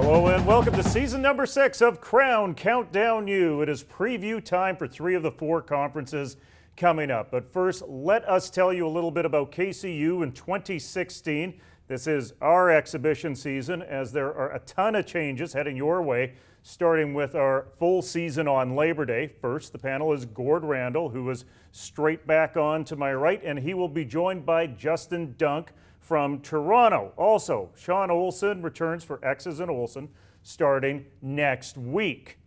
Hello and welcome to season number 6 of Krown Countdown U. It is preview time for 3 of the 4 conferences coming up. But first, let us tell you a little bit about KCU in 2016. This is our exhibition season, as there are a ton of changes heading your way, starting with our full season on Labor Day. First, the panel is Gord Randall, who is straight back on to my right, and he will be joined by Justin Dunk from Toronto. Also, Sean Olson returns for X's and Olson starting next week.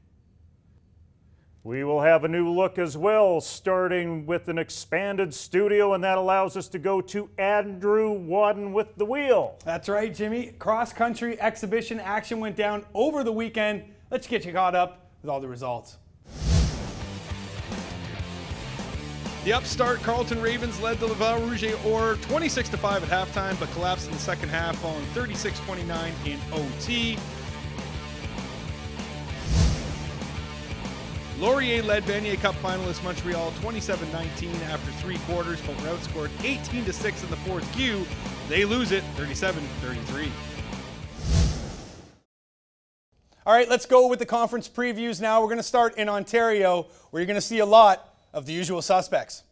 We will have a new look as well, starting with an expanded studio, and that allows us to go to Andrew Wadden with the wheel. That's right, Jimmy. Cross-country exhibition action went down over the weekend. Let's get you caught up with all the results. The upstart Carleton Ravens led the Laval Rouge Or 26-5 at halftime, but collapsed in the second half, falling 36-29 in OT. Laurier led Vanier Cup finalist Montreal 27-19 after 3 quarters, but were outscored 18-6 in the fourth Q. They lose it 37-33. All right, let's go with the conference previews now. We're going to start in Ontario, where you're going to see a lot of the usual suspects.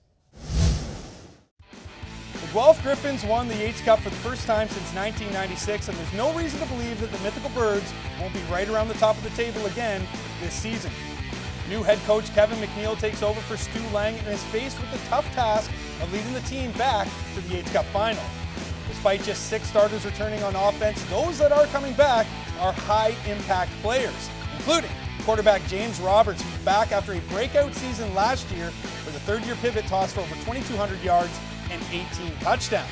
The Guelph Griffins won the Yates Cup for the first time since 1996, and there's no reason to believe that the mythical Birds won't be right around the top of the table again this season. New head coach Kevin McNeil takes over for Stu Lang and is faced with the tough task of leading the team back to the Yates Cup final. Despite just 6 starters returning on offense, those that are coming back are high-impact players, including quarterback James Roberts, who's back after a breakout season last year with a third-year pivot toss for over 2,200 yards and 18 touchdowns.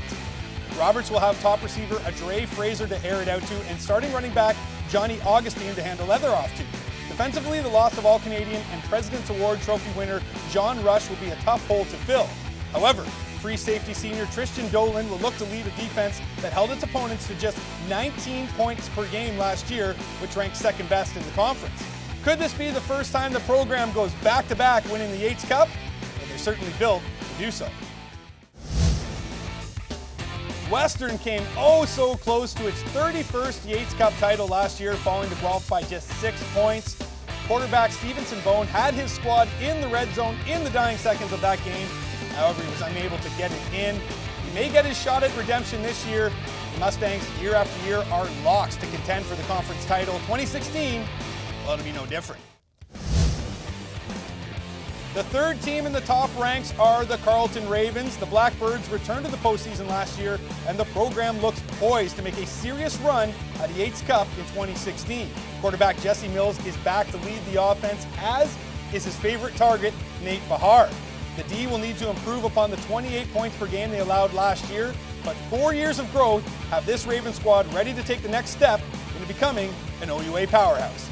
Roberts will have top receiver Adre Fraser to air it out to, and starting running back Johnny Augustine to hand the leather off to. Defensively, the loss of All-Canadian and President's Award trophy winner John Rush will be a tough hole to fill. However, free safety senior Tristan Dolan will look to lead a defense that held its opponents to just 19 points per game last year, which ranked second best in the conference. Could this be the first time the program goes back-to-back winning the Yates Cup? Well, they're certainly built to do so. Western came oh so close to its 31st Yates Cup title last year, falling to Guelph by just 6 points. Quarterback Stevenson Bone had his squad in the red zone in the dying seconds of that game. However, he was unable to get it in. He may get his shot at redemption this year. The Mustangs, year after year, are locks to contend for the conference title. 2016, well, it'll be no different. The third team in the top ranks are the Carleton Ravens. The Blackbirds returned to the postseason last year, and the program looks poised to make a serious run at the Yates Cup in 2016. Quarterback Jesse Mills is back to lead the offense, as is his favorite target, Nate Bahar. The D will need to improve upon the 28 points per game they allowed last year, but 4 years of growth have this Raven squad ready to take the next step into becoming an OUA powerhouse.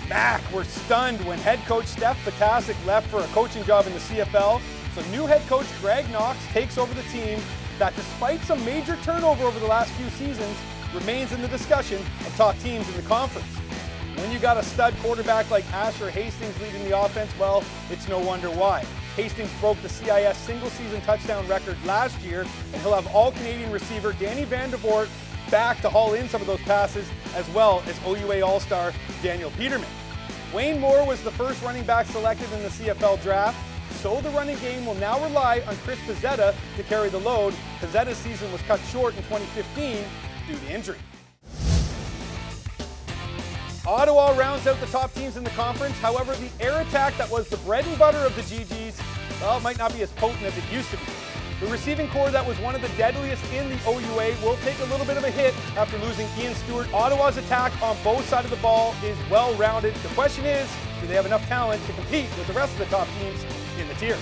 Mac were stunned when head coach Steph Potasic left for a coaching job in the CFL, so new head coach Greg Knox takes over the team that, despite some major turnover over the last few seasons, remains in the discussion of top teams in the conference. When you got a stud quarterback like Asher Hastings leading the offense, well, it's no wonder why. Hastings broke the CIS single-season touchdown record last year, and he'll have All-Canadian receiver Danny Vandervoort back to haul in some of those passes, as well as OUA All-Star Daniel Peterman. Wayne Moore was the first running back selected in the CFL draft, so the running game will now rely on Chris Pizzetta to carry the load. Pizzetta's season was cut short in 2015 due to injury. Ottawa rounds out the top teams in the conference. However, the air attack that was the bread and butter of the GGs, well, might not be as potent as it used to be. The receiving core that was one of the deadliest in the OUA will take a little bit of a hit after losing Ian Stewart. Ottawa's attack on both sides of the ball is well-rounded. The question is, do they have enough talent to compete with the rest of the top teams in the tier?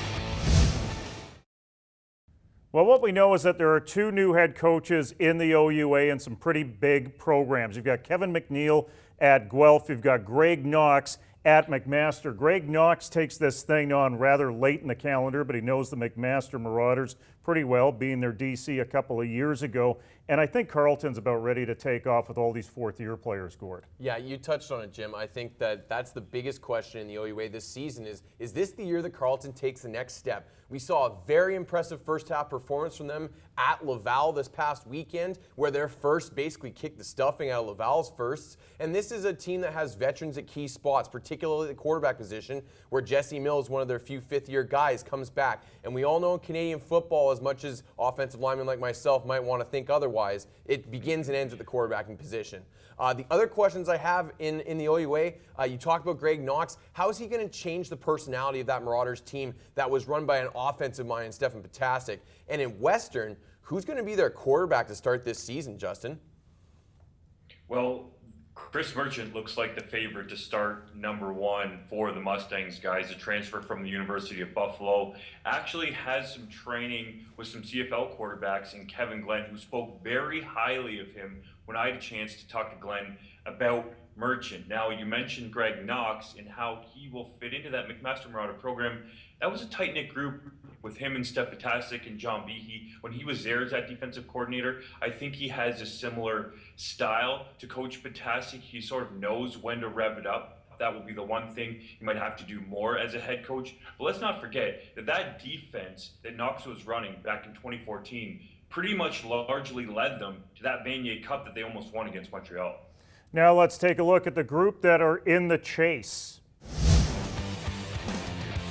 Well, what we know is that there are 2 new head coaches in the OUA and some pretty big programs. You've got Kevin McNeil at Guelph. You've got Greg Knox at McMaster. Greg Knox takes this thing on rather late in the calendar, but he knows the McMaster Marauders pretty well, being their DC a couple of years ago. And I think Carleton's about ready to take off with all these fourth-year players, Gord. Yeah, you touched on it, Jim. I think that's the biggest question in the OUA this season is this the year that Carleton takes the next step? We saw a very impressive first-half performance from them at Laval this past weekend, where their first basically kicked the stuffing out of Laval's firsts. And this is a team that has veterans at key spots, particularly the quarterback position, where Jesse Mills, one of their few fifth-year guys, comes back. And we all know in Canadian football, as much as offensive linemen like myself might want to think otherwise, it begins and ends at the quarterbacking position. The other questions I have in the OUA, you talked about Greg Knox. How is he going to change the personality of that Marauders team that was run by an offensive mind, Stefan Potasic? And in Western, who's going to be their quarterback to start this season, Justin? Well, Chris Merchant looks like the favorite to start number one for the Mustangs, guys. A transfer from the University of Buffalo. Actually has some training with some CFL quarterbacks and Kevin Glenn, who spoke very highly of him when I had a chance to talk to Glenn about Merchant. Now, you mentioned Greg Knox and how he will fit into that McMaster Marauder program. That was a tight-knit group with him and Steph Potasic and John Behe. When he was there as that defensive coordinator, I think he has a similar style to Coach Potasic. He sort of knows when to rev it up. That will be the one thing you might have to do more as a head coach. But let's not forget that defense that Knox was running back in 2014 pretty much largely led them to that Vanier Cup that they almost won against Montreal. Now let's take a look at the group that are in the chase.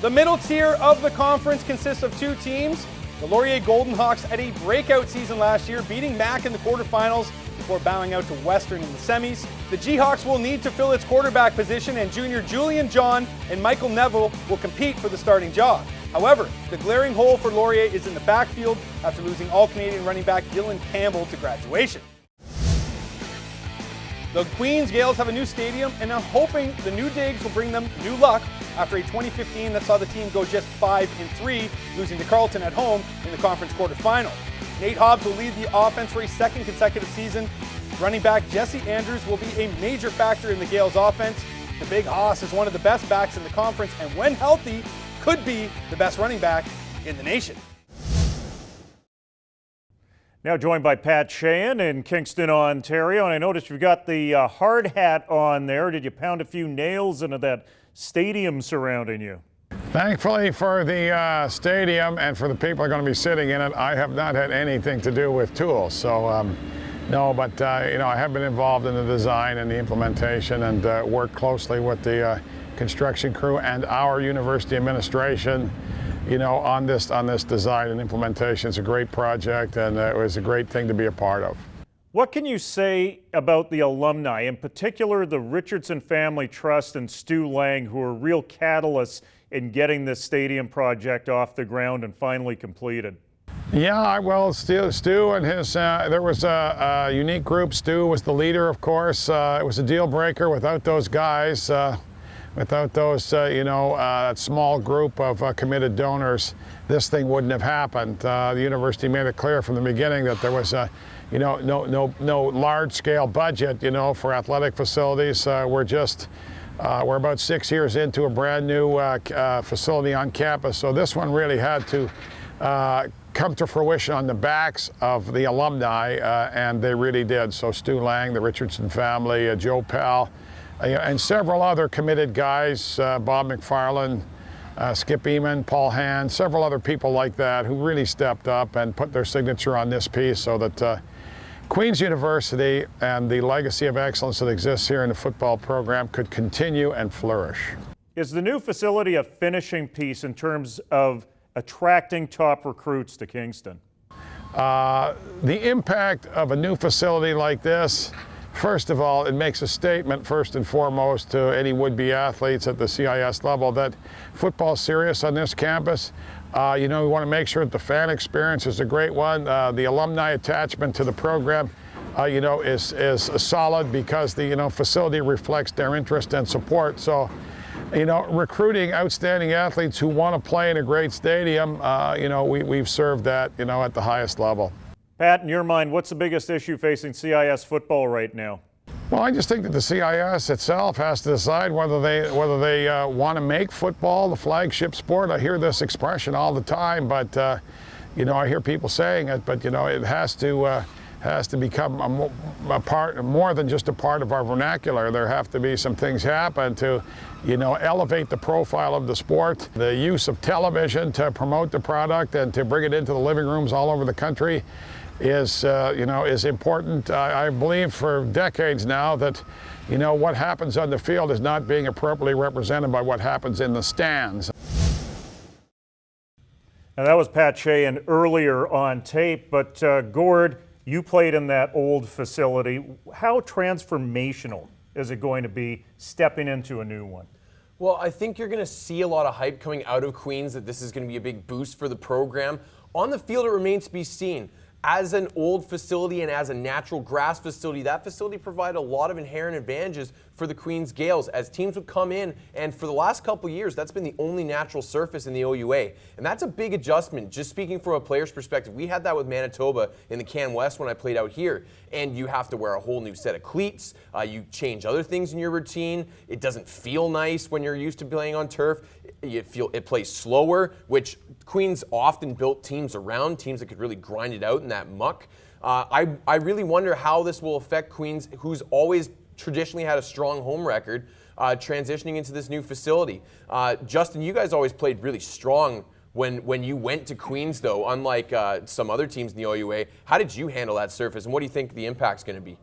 The middle tier of the conference consists of two teams. The Laurier Golden Hawks had a breakout season last year, beating Mac in the quarterfinals before bowing out to Western in the semis. The G-Hawks will need to fill its quarterback position, and junior Julian John and Michael Neville will compete for the starting job. However, the glaring hole for Laurier is in the backfield after losing All-Canadian running back Dylan Campbell to graduation. The Queens Gales have a new stadium and are hoping the new digs will bring them new luck after a 2015 that saw the team go just 5-3, losing to Carleton at home in the conference quarterfinal. Nate Hobbs will lead the offense for a second consecutive season. Running back Jesse Andrews will be a major factor in the Gales offense. The Big Hoss is one of the best backs in the conference, and when healthy, could be the best running back in the nation. Now joined by Pat Sheehan in Kingston, Ontario, and I noticed you've got the hard hat on there. Did you pound a few nails into that stadium surrounding you? Thankfully for the stadium and for the people who are going to be sitting in it, I have not had anything to do with tools. So no, but you know, I have been involved in the design and the implementation and worked closely with the construction crew and our university administration, you know, on this design and implementation. It's a great project, and it was a great thing to be a part of. What can you say about the alumni, in particular the Richardson Family Trust and Stu Lang, who are real catalysts in getting this stadium project off the ground and finally completed? Yeah, well, Stu and his, there was a unique group. Stu was the leader, of course. It was a deal breaker. Without those guys, without those, you know, that small group of committed donors, this thing wouldn't have happened. The university made it clear from the beginning that there was a, you know, no large-scale budget, you know, for athletic facilities. We're about 6 years into a brand new facility on campus, so this one really had to come to fruition on the backs of the alumni, and they really did. So Stu Lang, the Richardson family, Joe Pell, and several other committed guys, Bob McFarland, Skip Eamon, Paul Hand, several other people like that who really stepped up and put their signature on this piece so that Queen's University and the legacy of excellence that exists here in the football program could continue and flourish. Is the new facility a finishing piece in terms of attracting top recruits to Kingston? The impact of a new facility like this, first of all, it makes a statement first and foremost to any would-be athletes at the CIS level that football's serious on this campus. You know, we want to make sure that the fan experience is a great one. The alumni attachment to the program, you know, is solid because the, you know, facility reflects their interest and support. So, you know, recruiting outstanding athletes who want to play in a great stadium, you know, we've served that, you know, at the highest level. Pat, in your mind, what's the biggest issue facing CIS football right now? Well, I just think that the CIS itself has to decide whether they want to make football the flagship sport. I hear this expression all the time, but I hear people saying it, but it has to become a part, more than just a part of our vernacular. There have to be some things happen to, elevate the profile of the sport. The use of television to promote the product and to bring it into the living rooms all over the country is important. I believe for decades now that, what happens on the field is not being appropriately represented by what happens in the stands. Now that was Pat Sheehan earlier on tape, but Gord, you played in that old facility. How transformational is it going to be stepping into a new one? Well, I think you're going to see a lot of hype coming out of Queens that this is going to be a big boost for the program. On the field, it remains to be seen. As an old facility and as a natural grass facility, that facility provided a lot of inherent advantages for the Queens Gales as teams would come in, and for the last couple of years, that's been the only natural surface in the OUA. And that's a big adjustment. Just speaking from a player's perspective, we had that with Manitoba in the Can West when I played out here. And you have to wear a whole new set of cleats. You change other things in your routine. It doesn't feel nice when you're used to playing on turf. You feel it plays slower, which Queens often built teams around, teams that could really grind it out in that muck. I really wonder how this will affect Queens, who's always traditionally had a strong home record, transitioning into this new facility. Justin, you guys always played really strong when you went to Queens, though, unlike some other teams in the OUA. How did you handle that surface, and what do you think the impact's going to be?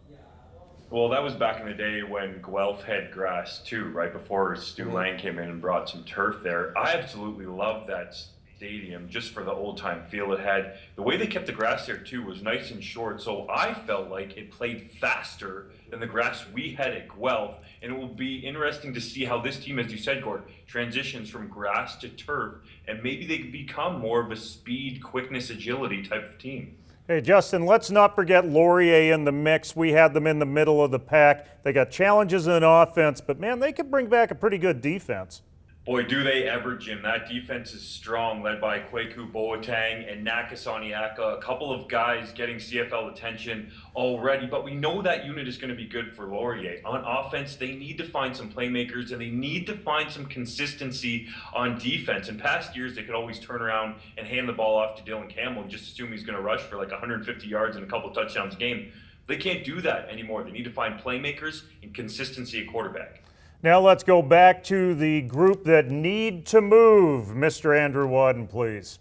Well, that was back in the day when Guelph had grass too, right before Stu Lang came in and brought some turf there. I absolutely loved that stadium just for the old time feel it had. The way they kept the grass there too was nice and short, so I felt like it played faster than the grass we had at Guelph, and it will be interesting to see how this team, as you said, Gord, transitions from grass to turf, and maybe they can become more of a speed, quickness, agility type of team. Hey, Justin, let's not forget Laurier in the mix. We had them in the middle of the pack. They got challenges in offense, but man, they could bring back a pretty good defense. Boy, do they ever, Jim. That defense is strong, led by Kwaku Boateng and Nakasaniaka, a couple of guys getting CFL attention already, but we know that unit is going to be good for Laurier. On offense, they need to find some playmakers, and they need to find some consistency on defense. In past years, they could always turn around and hand the ball off to Dylan Campbell and just assume he's going to rush for like 150 yards and a couple touchdowns a game. They can't do that anymore. They need to find playmakers and consistency at quarterback. Now let's go back to the group that need to move. Mr. Andrew Wadden, please.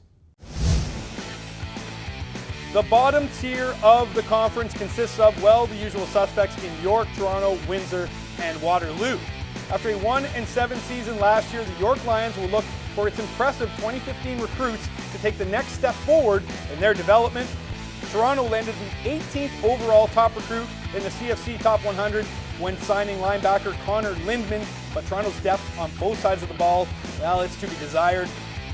The bottom tier of the conference consists of, well, the usual suspects in York, Toronto, Windsor, and Waterloo. After a 1-7 season last year, the York Lions will look for its impressive 2015 recruits to take the next step forward in their development. Toronto landed the 18th overall top recruit in the CFC Top 100 when signing linebacker Connor Lindman, but Toronto's depth on both sides of the ball, well, it's to be desired.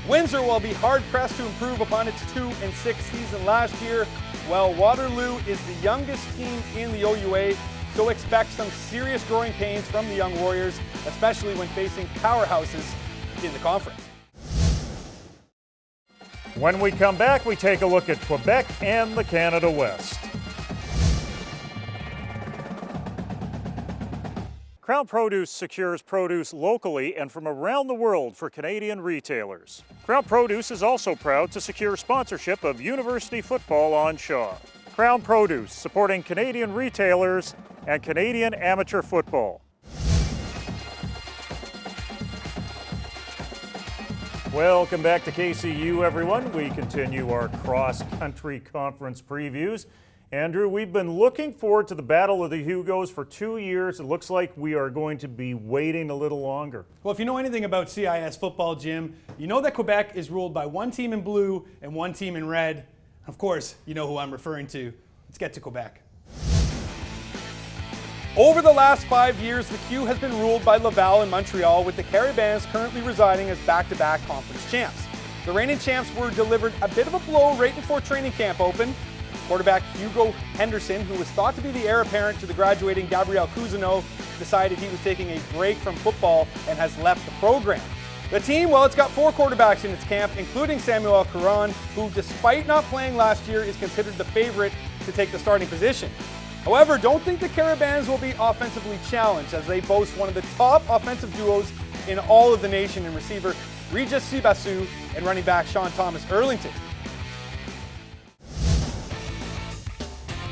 Windsor will be hard-pressed to improve upon its 2-6 season last year, while Waterloo is the youngest team in the OUA, so expect some serious growing pains from the young Warriors, especially when facing powerhouses in the conference. When we come back, we take a look at Quebec and the Canada West. Krown Produce secures produce locally and from around the world for Canadian retailers. Krown Produce is also proud to secure sponsorship of University football on Shaw. Krown Produce, supporting Canadian retailers and Canadian amateur football. Welcome back to KCU, everyone. We continue our cross-country conference previews. Andrew, we've been looking forward to the Battle of the Hugos for 2 years. It looks like we are going to be waiting a little longer. Well, if you know anything about CIS football, Jim, you know that Quebec is ruled by one team in blue and one team in red. Of course, you know who I'm referring to. Let's get to Quebec. Over the last 5 years, the Q has been ruled by Laval and Montreal, with the Carabins currently residing as back-to-back conference champs. The reigning champs were delivered a bit of a blow right before training camp opened. Quarterback Hugo Henderson, who was thought to be the heir apparent to the graduating Gabriel Cousineau, decided he was taking a break from football and has left the program. The team, well, it's got 4 quarterbacks in its camp, including Samuel Caron, who, despite not playing last year, is considered the favorite to take the starting position. However, don't think the Carabins will be offensively challenged, as they boast one of the top offensive duos in all of the nation in receiver Regis Sibasu and running back Sean Thomas Erlington.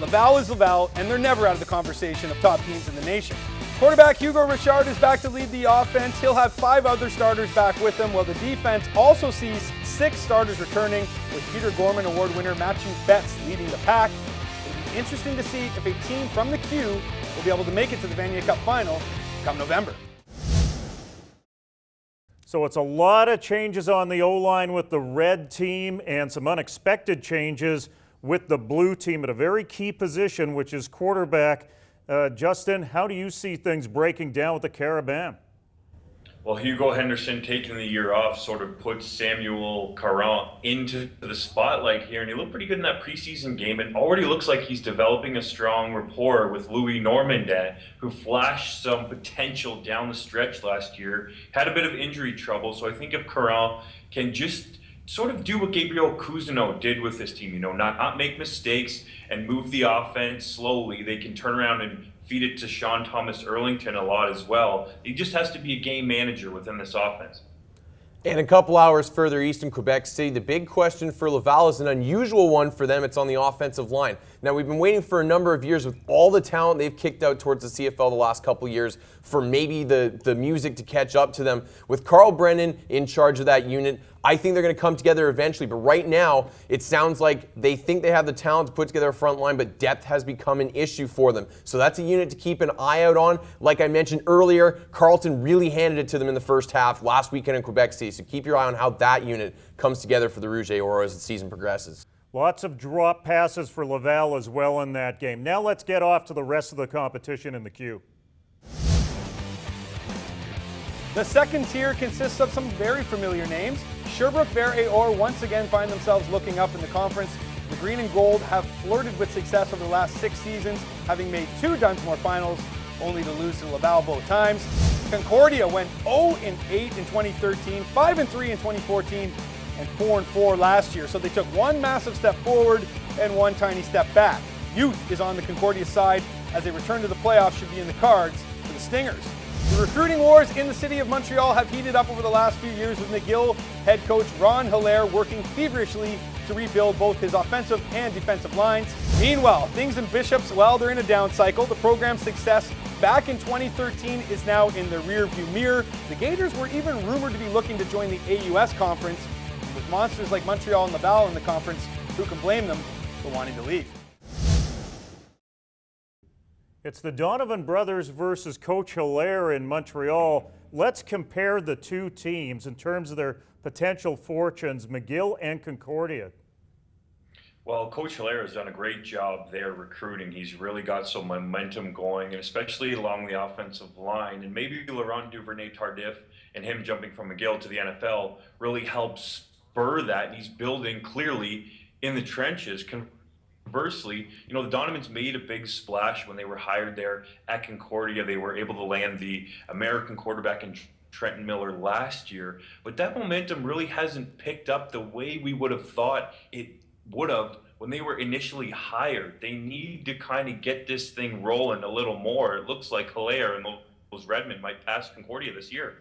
Laval is Laval, and they're never out of the conversation of top teams in the nation. Quarterback Hugo Richard is back to lead the offense. He'll have 5 other starters back with him, while the defense also sees 6 starters returning, with Peter Gorman Award winner Matthew Betts leading the pack. It'll be interesting to see if a team from the Q will be able to make it to the Vanier Cup final come November. So it's a lot of changes on the O-line with the red team and some unexpected changes with the blue team at a very key position, which is quarterback. Justin, how do you see things breaking down with the Carabin? Well, Hugo Henderson taking the year off sort of puts Samuel Caron into the spotlight here, and he looked pretty good in that preseason game. It already looks like he's developing a strong rapport with Louis Normandin, who flashed some potential down the stretch last year, had a bit of injury trouble. So I think if Caron can just sort of do what Gabriel Cousineau did with this team, not make mistakes and move the offense slowly, they can turn around and feed it to Sean Thomas Erlington a lot as well. He just has to be a game manager within this offense. And a couple hours further east in Quebec City, the big question for Laval is an unusual one for them. It's on the offensive line. Now, we've been waiting for a number of years with all the talent they've kicked out towards the CFL the last couple of years for maybe the music to catch up to them. With Carl Brennan in charge of that unit, I think they're going to come together eventually. But right now, it sounds like they think they have the talent to put together a front line, but depth has become an issue for them. So that's a unit to keep an eye out on. Like I mentioned earlier, Carleton really handed it to them in the first half last weekend in Quebec City. So keep your eye on how that unit comes together for the Rouge et Or as the season progresses. Lots of drop passes for Laval as well in that game. Now let's get off to the rest of the competition in the Q. The second tier consists of some very familiar names. Sherbrooke Vert et Or once again find themselves looking up in the conference. The Green and Gold have flirted with success over the last 6 seasons, having made 2 Dunsmore finals, only to lose to Laval both times. Concordia went 0-8 in 2013, 5-3 in 2014, and 4-4 last year. So they took 1 massive step forward and 1 tiny step back. Youth is on the Concordia side, as a return to the playoffs should be in the cards for the Stingers. The recruiting wars in the city of Montreal have heated up over the last few years, with McGill head coach Ron Hilaire working feverishly to rebuild both his offensive and defensive lines. Meanwhile, things in Bishops, well, they're in a down cycle. The program's success back in 2013 is now in the rearview mirror. The Gators were even rumored to be looking to join the AUS conference. With monsters like Montreal and Laval in the conference, who can blame them for wanting to leave? It's the Donovan brothers versus Coach Hilaire in Montreal. Let's compare the two teams in terms of their potential fortunes, McGill and Concordia. Well, Coach Hilaire has done a great job there recruiting. He's really got some momentum going, and especially along the offensive line. And maybe Laurent Duvernay-Tardif and him jumping from McGill to the NFL really helps spur that. And he's building clearly in the trenches. Conversely, the Donovans made a big splash when they were hired there at Concordia. They were able to land the American quarterback in Trenton Miller last year, but that momentum really hasn't picked up the way we would have thought it would have when they were initially hired. They need to kind of get this thing rolling a little more. It looks like Hilaire and those Redmond might pass Concordia this year.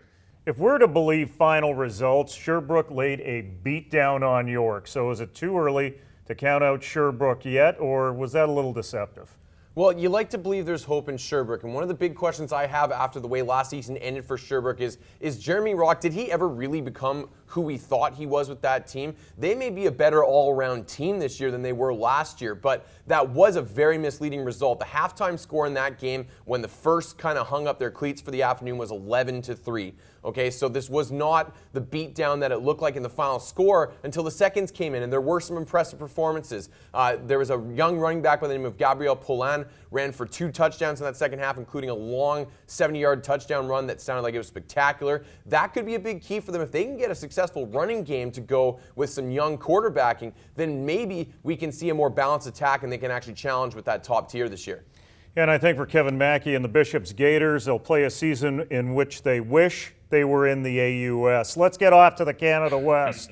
If we're to believe final results, Sherbrooke laid a beatdown on York. So is it too early to count out Sherbrooke yet, or was that a little deceptive? Well, you like to believe there's hope in Sherbrooke, and one of the big questions I have after the way last season ended for Sherbrooke is Jeremy Rock, did he ever really become who we thought he was with that team? They may be a better all-around team this year than they were last year, but that was a very misleading result. The halftime score in that game, when the first kind of hung up their cleats for the afternoon, was 11-3. Okay, so this was not the beatdown that it looked like in the final score until the seconds came in, and there were some impressive performances. There was a young running back by the name of Gabriel Poulin, ran for 2 touchdowns in that second half, including a long 70-yard touchdown run that sounded like it was spectacular. That could be a big key for them. If they can get a successful running game to go with some young quarterbacking, then maybe we can see a more balanced attack and they can actually challenge with that top tier this year. And I think for Kevin Mackey and the Bishops Gators, they'll play a season in which they wish they were in the AUS. Let's get off to the Canada West.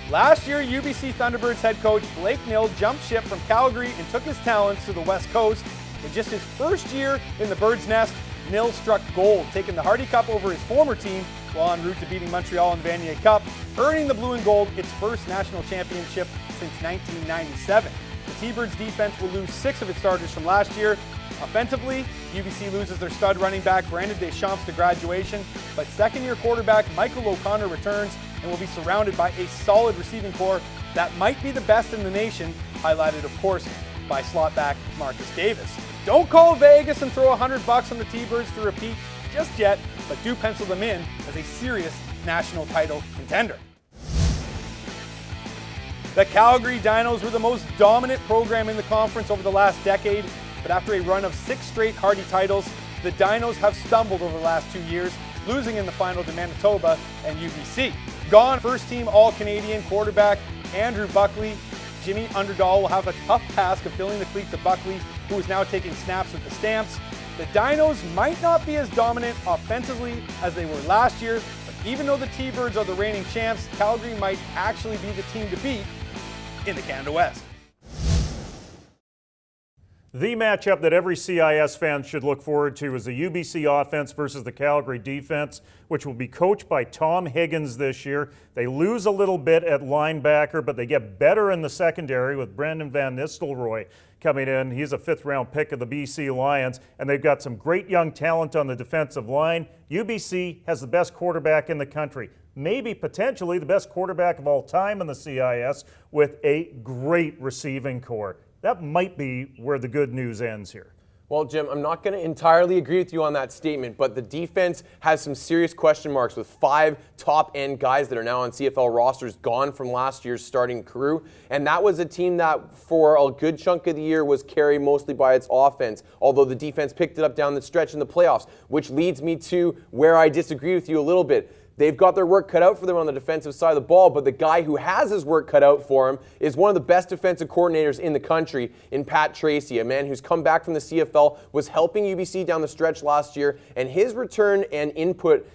Last year, UBC Thunderbirds head coach Blake Nill jumped ship from Calgary and took his talents to the West Coast. In just his first year in the Birds' Nest, Nill struck gold, taking the Hardy Cup over his former team while en route to beating Montreal in the Vanier Cup, earning the Blue and Gold its first national championship since 1997. The T-Birds defense will lose 6 of its starters from last year. Offensively, UBC loses their stud running back Brandon Deschamps to graduation, but second-year quarterback Michael O'Connor returns and will be surrounded by a solid receiving corps that might be the best in the nation, highlighted, of course, by slot back Marcus Davis. Don't call Vegas and throw $100 on the T-Birds to repeat just yet, but do pencil them in as a serious national title contender. The Calgary Dinos were the most dominant program in the conference over the last decade, but after a run of 6 straight Hardy titles, the Dinos have stumbled over the last 2 years, losing in the final to Manitoba and UBC. Gone first-team All-Canadian quarterback Andrew Buckley, Jimmy Underdahl will have a tough task of filling the cleats of Buckley, who is now taking snaps with the Stamps. The Dinos might not be as dominant offensively as they were last year, but even though the T-Birds are the reigning champs, Calgary might actually be the team to beat in the Canada West. The matchup that every CIS fan should look forward to is the UBC offense versus the Calgary defense, which will be coached by Tom Higgins this year. They lose a little bit at linebacker, but they get better in the secondary with Brendan Van Nistelrooy coming in. He's a 5th-round pick of the BC Lions, and they've got some great young talent on the defensive line. UBC has the best quarterback in the country, maybe potentially the best quarterback of all time in the CIS, with a great receiving corps. That might be where the good news ends here. Well, Jim, I'm not going to entirely agree with you on that statement, but the defense has some serious question marks with 5 top-end guys that are now on CFL rosters gone from last year's starting crew. And that was a team that, for a good chunk of the year, was carried mostly by its offense, although the defense picked it up down the stretch in the playoffs, which leads me to where I disagree with you a little bit. They've got their work cut out for them on the defensive side of the ball, but the guy who has his work cut out for him is one of the best defensive coordinators in the country in Pat Tracy, a man who's come back from the CFL, was helping UBC down the stretch last year, and his return and input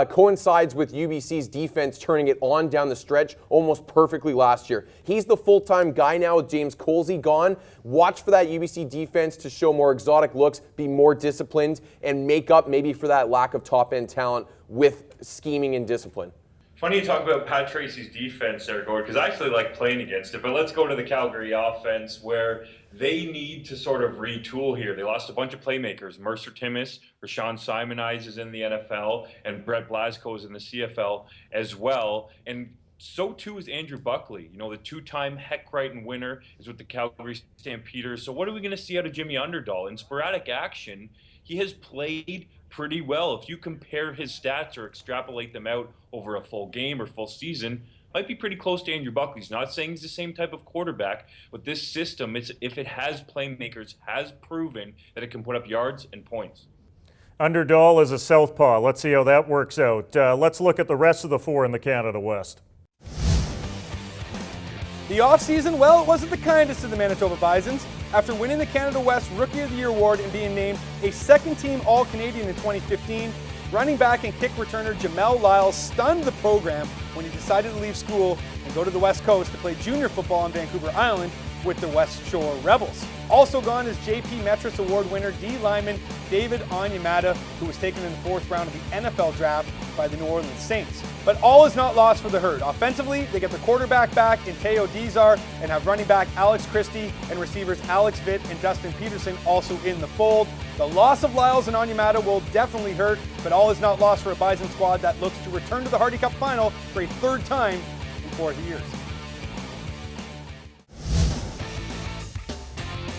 coincides with UBC's defense turning it on down the stretch almost perfectly last year. He's the full-time guy now with James Colsey gone. Watch for that UBC defense to show more exotic looks, be more disciplined, and make up maybe for that lack of top-end talent with scheming and discipline. Funny you talk about Pat Tracy's defense there, Gord, because I actually like playing against it. But let's go to the Calgary offense, where they need to sort of retool here. They lost a bunch of playmakers. Mercer Timmis, Rashawn Simonides is in the NFL, and Brett Blasco is in the CFL as well. And so too is Andrew Buckley. You know, the 2-time Heck Crichton winner is with the Calgary Stampeders. So what are we going to see out of Jimmy Underdahl? In sporadic action, he has played pretty well. If you compare his stats or extrapolate them out over a full game or full season, might be pretty close to Andrew Buckley's. Not saying he's the same type of quarterback, but this system, if it has playmakers, has proven that it can put up yards and points. Underdahl is a southpaw. Let's see how that works out. Let's look at the rest of the 4 in the Canada West. The offseason, well, it wasn't the kindest of the Manitoba Bisons. After winning the Canada West Rookie of the Year award and being named a second-team All-Canadian in 2015, running back and kick returner Jamel Lyles stunned the program when he decided to leave school and go to the West Coast to play junior football on Vancouver Island with the West Shore Rebels. Also gone is JP Metris Award winner D lineman David Onyemata, who was taken in the 4th round of the NFL draft by the New Orleans Saints. But all is not lost for the Herd. Offensively, they get the quarterback back in Teo Dizar and have running back Alex Christie and receivers Alex Vitt and Dustin Peterson also in the fold. The loss of Lyles and Onyemata will definitely hurt, but all is not lost for a Bison squad that looks to return to the Hardy Cup final for a 3rd time in 4 years.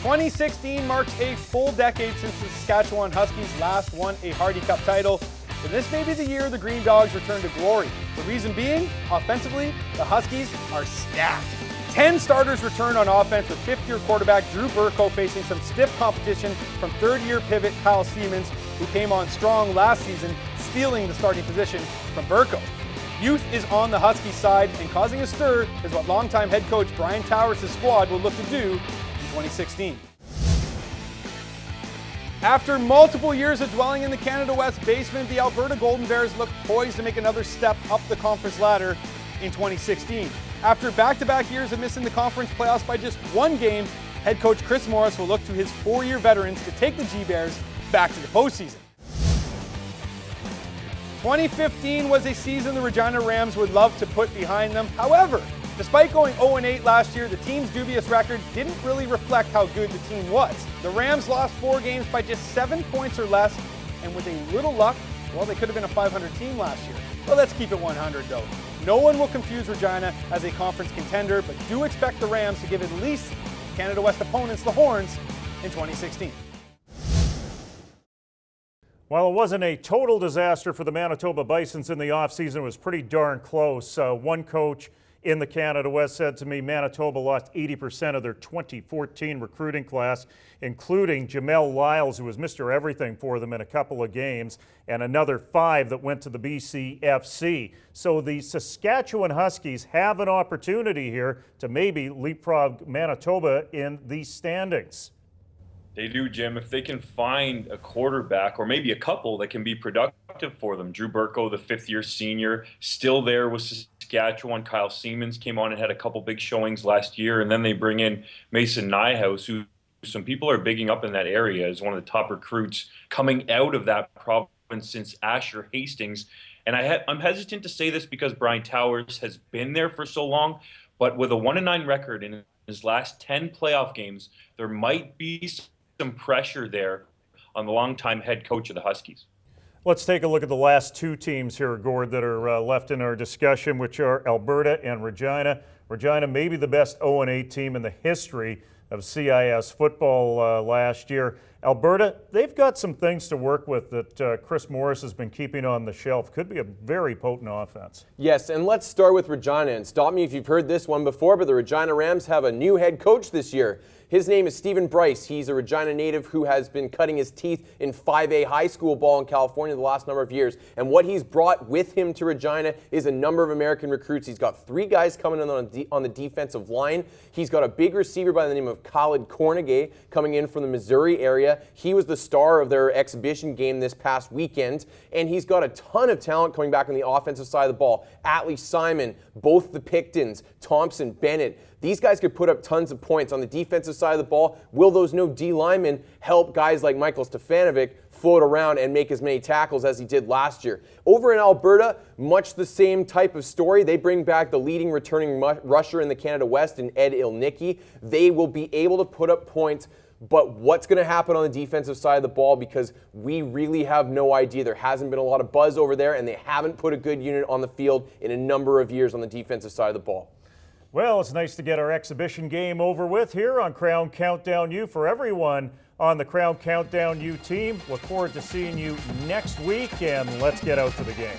2016 marks a full decade since the Saskatchewan Huskies last won a Hardy Cup title, and this may be the year the Green Dogs return to glory. The reason being, offensively, the Huskies are stacked. 10 starters return on offense with 5th-year quarterback Drew Burko facing some stiff competition from 3rd-year pivot Kyle Siemens, who came on strong last season, stealing the starting position from Burko. Youth is on the Huskies side, and causing a stir is what longtime head coach Brian Towers' squad will look to do 2016. After multiple years of dwelling in the Canada West basement, the Alberta Golden Bears look poised to make another step up the conference ladder in 2016. After back-to-back years of missing the conference playoffs by just 1 game, head coach Chris Morris will look to his 4-year veterans to take the G-Bears back to the postseason. 2015 was a season the Regina Rams would love to put behind them. However, despite going 0-8 last year, the team's dubious record didn't really reflect how good the team was. The Rams lost 4 games by just 7 points or less, and with a little luck, well, they could have been a 500 team last year. Well, let's keep it 100 though. No one will confuse Regina as a conference contender, but do expect the Rams to give at least Canada West opponents the horns in 2016. While it wasn't a total disaster for the Manitoba Bisons in the offseason, it was pretty darn close. One coach in the Canada West said to me Manitoba lost 80% of their 2014 recruiting class, including Jamel Lyles, who was Mr. Everything for them in a couple of games, and another 5 that went to the BCFC. So the Saskatchewan Huskies have an opportunity here to maybe leapfrog Manitoba in these standings. They do, Jim. If they can find a quarterback or maybe a couple that can be productive for them. Drew Burko, the 5th-year senior, still there with Saskatchewan. Kyle Siemens came on and had a couple big showings last year. And then they bring in Mason Nyhouse, who some people are bigging up in that area as one of the top recruits coming out of that province since Asher Hastings. And I'm hesitant to say this because Brian Towers has been there for so long, but with a 1-9 record in his last 10 playoff games, there might be some pressure there on the longtime head coach of the Huskies. Let's take a look at the last 2 teams here, Gord, that are left in our discussion, which are Alberta and Regina. Regina may be the best 0-8 team in the history of CIS football last year. Alberta, they've got some things to work with that Chris Morris has been keeping on the shelf. Could be a very potent offense. Yes, and let's start with Regina. And stop me if you've heard this one before, but the Regina Rams have a new head coach this year. His name is Stephen Bryce. He's a Regina native who has been cutting his teeth in 5A high school ball in California the last number of years. And what he's brought with him to Regina is a number of American recruits. He's got 3 guys coming in on the defensive line. He's got a big receiver by the name of Khalid Cornegay coming in from the Missouri area. He was the star of their exhibition game this past weekend. And he's got a ton of talent coming back on the offensive side of the ball. Atlee Simon, both the Pictons, Thompson, Bennett. These guys could put up tons of points on the defensive side of the ball. Will those no D linemen help guys like Michael Stefanovic float around and make as many tackles as he did last year? Over in Alberta, much the same type of story. They bring back the leading returning rusher in the Canada West in Ed Ilnicki. They will be able to put up points, but what's going to happen on the defensive side of the ball, because we really have no idea. There hasn't been a lot of buzz over there, and they haven't put a good unit on the field in a number of years on the defensive side of the ball. Well, it's nice to get our exhibition game over with here on Krown Countdown U. For everyone on the Krown Countdown U team, look forward to seeing you next week, and let's get out to the game.